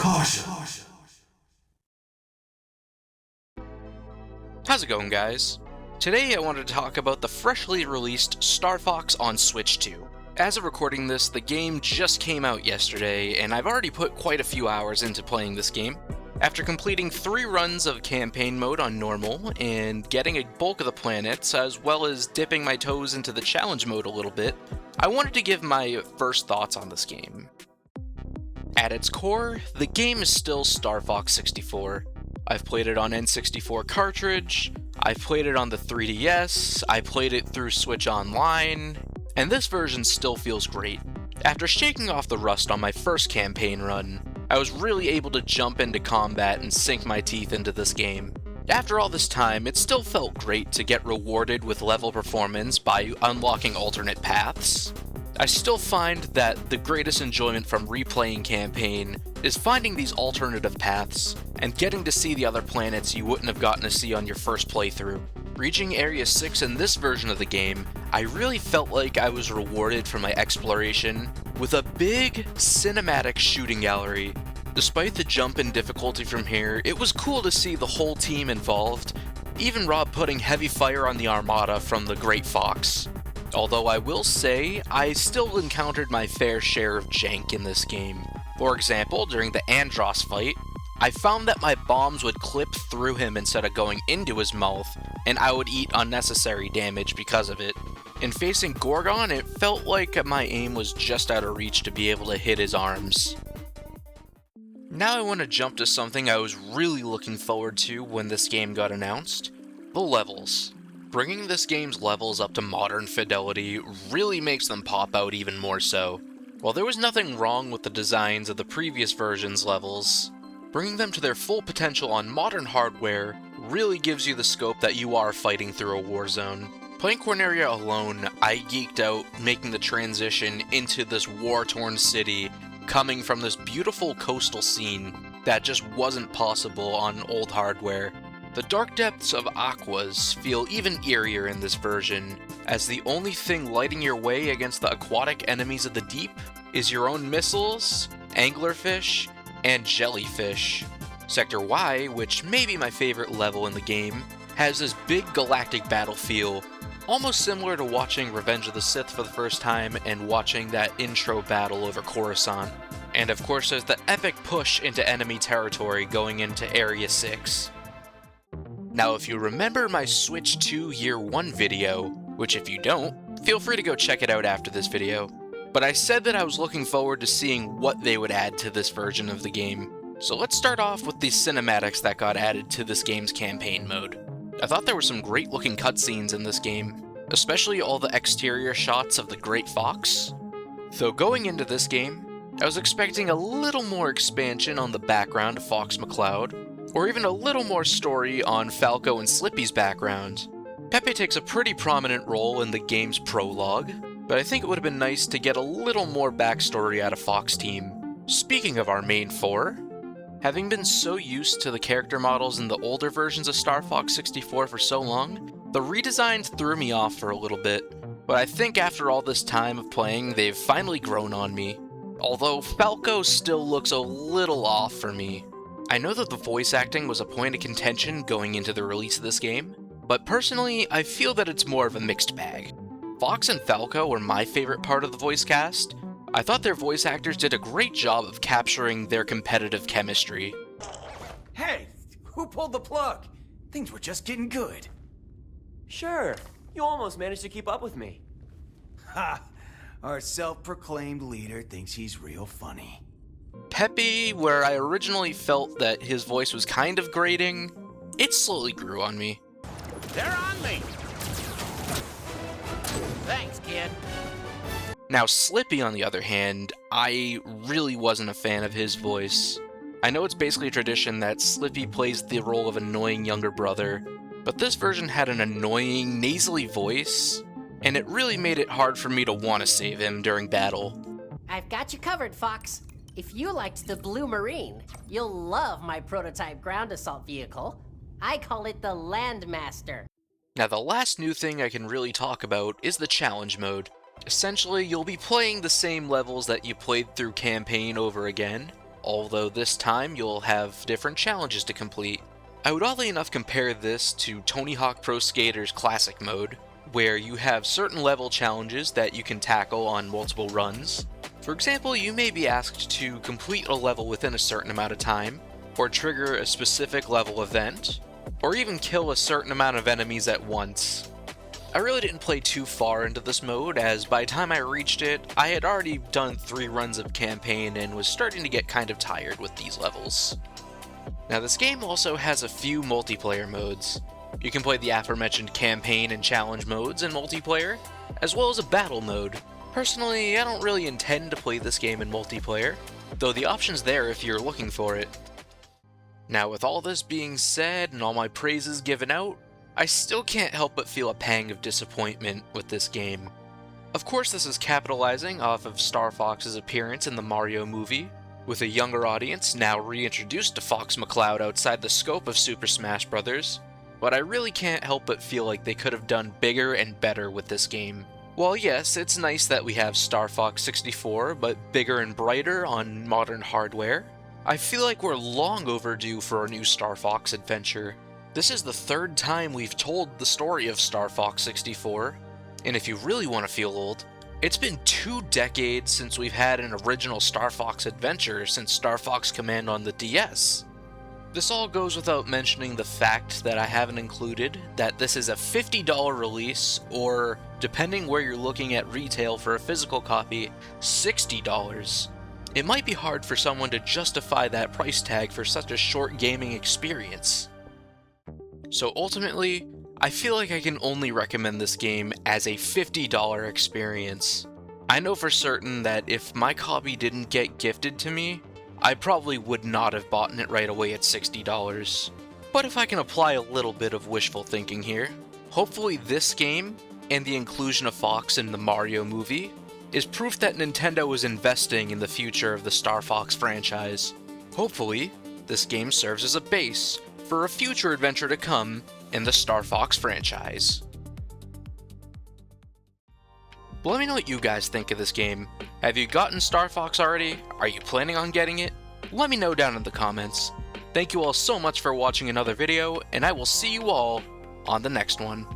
Caution. How's it going, guys? Today I wanted to talk about the freshly released Star Fox on Switch 2. As of recording this, the game just came out yesterday, and I've already put quite a few hours into playing this game. After completing 3 runs of campaign mode on normal, and getting a bulk of the planets, as well as dipping my toes into the challenge mode a little bit, I wanted to give my first thoughts on this game. At its core, the game is still Star Fox 64. I've played it on N64 cartridge, I've played it on the 3DS, I played it through Switch Online, and this version still feels great. After shaking off the rust on my first campaign run, I was really able to jump into combat and sink my teeth into this game. After all this time, it still felt great to get rewarded with level performance by unlocking alternate paths. I still find that the greatest enjoyment from replaying campaign is finding these alternative paths and getting to see the other planets you wouldn't have gotten to see on your first playthrough. Reaching Area 6 in this version of the game, I really felt like I was rewarded for my exploration with a big cinematic shooting gallery. Despite the jump in difficulty from here, it was cool to see the whole team involved, even Rob putting heavy fire on the Armada from the Great Fox. Although I will say, I still encountered my fair share of jank in this game. For example, during the Andros fight, I found that my bombs would clip through him instead of going into his mouth, and I would eat unnecessary damage because of it. In facing Gorgon, it felt like my aim was just out of reach to be able to hit his arms. Now I want to jump to something I was really looking forward to when this game got announced: the levels. Bringing this game's levels up to modern fidelity really makes them pop out even more so. While there was nothing wrong with the designs of the previous version's levels, bringing them to their full potential on modern hardware really gives you the scope that you are fighting through a war zone. Playing Corneria alone, I geeked out making the transition into this war-torn city, coming from this beautiful coastal scene that just wasn't possible on old hardware. The dark depths of Aquas feel even eerier in this version, as the only thing lighting your way against the aquatic enemies of the deep is your own missiles, anglerfish, and jellyfish. Sector Y, which may be my favorite level in the game, has this big galactic battle feel, almost similar to watching Revenge of the Sith for the first time and watching that intro battle over Coruscant. And of course there's the epic push into enemy territory going into Area 6. Now if you remember my Switch 2 Year 1 video, which if you don't, feel free to go check it out after this video, but I said that I was looking forward to seeing what they would add to this version of the game. So let's start off with the cinematics that got added to this game's campaign mode. I thought there were some great looking cutscenes in this game, especially all the exterior shots of the Great Fox. Though going into this game, I was expecting a little more expansion on the background of Fox McCloud, or even a little more story on Falco and Slippy's background. Pepe takes a pretty prominent role in the game's prologue, but I think it would have been nice to get a little more backstory out of Fox Team. Speaking of our main 4, having been so used to the character models in the older versions of Star Fox 64 for so long, the redesigns threw me off for a little bit, but I think after all this time of playing, they've finally grown on me. Although Falco still looks a little off for me. I know that the voice acting was a point of contention going into the release of this game, but personally, I feel that it's more of a mixed bag. Fox and Falco were my favorite part of the voice cast. I thought their voice actors did a great job of capturing their competitive chemistry. Hey, who pulled the plug? Things were just getting good. Sure, you almost managed to keep up with me. Ha! Our self-proclaimed leader thinks he's real funny. Pepe, where I originally felt that his voice was kind of grating, it slowly grew on me. They're on me! Thanks, kid. Now Slippy, on the other hand, I really wasn't a fan of his voice. I know it's basically a tradition that Slippy plays the role of annoying younger brother, but this version had an annoying, nasally voice, and it really made it hard for me to want to save him during battle. I've got you covered, Fox. If you liked the Blue Marine, you'll love my prototype ground assault vehicle. I call it the Landmaster. Now the last new thing I can really talk about is the challenge mode. Essentially, you'll be playing the same levels that you played through campaign over again, although this time you'll have different challenges to complete. I would oddly enough compare this to Tony Hawk Pro Skater's Classic Mode, where you have certain level challenges that you can tackle on multiple runs. For example, you may be asked to complete a level within a certain amount of time, or trigger a specific level event, or even kill a certain amount of enemies at once. I really didn't play too far into this mode, as by the time I reached it, I had already done 3 runs of campaign and was starting to get kind of tired with these levels. Now this game also has a few multiplayer modes. You can play the aforementioned campaign and challenge modes in multiplayer, as well as a battle mode. Personally, I don't really intend to play this game in multiplayer, though the option's there if you're looking for it. Now with all this being said and all my praises given out, I still can't help but feel a pang of disappointment with this game. Of course this is capitalizing off of Star Fox's appearance in the Mario movie, with a younger audience now reintroduced to Fox McCloud outside the scope of Super Smash Bros., but I really can't help but feel like they could have done bigger and better with this game. While yes, it's nice that we have Star Fox 64, but bigger and brighter on modern hardware, I feel like we're long overdue for a new Star Fox adventure. This is the 3rd time we've told the story of Star Fox 64, and if you really want to feel old, it's been 2 decades since we've had an original Star Fox adventure since Star Fox Command on the DS. This all goes without mentioning the fact that I haven't included that this is a $50 release, or, depending where you're looking at retail for a physical copy, $60. It might be hard for someone to justify that price tag for such a short gaming experience. So ultimately, I feel like I can only recommend this game as a $50 experience. I know for certain that if my copy didn't get gifted to me, I probably would not have bought it right away at $60. But if I can apply a little bit of wishful thinking here, hopefully this game, and the inclusion of Fox in the Mario movie, is proof that Nintendo is investing in the future of the Star Fox franchise. Hopefully, this game serves as a base for a future adventure to come in the Star Fox franchise. But let me know what you guys think of this game. Have you gotten Star Fox already? Are you planning on getting it? Let me know down in the comments. Thank you all so much for watching another video, and I will see you all on the next one.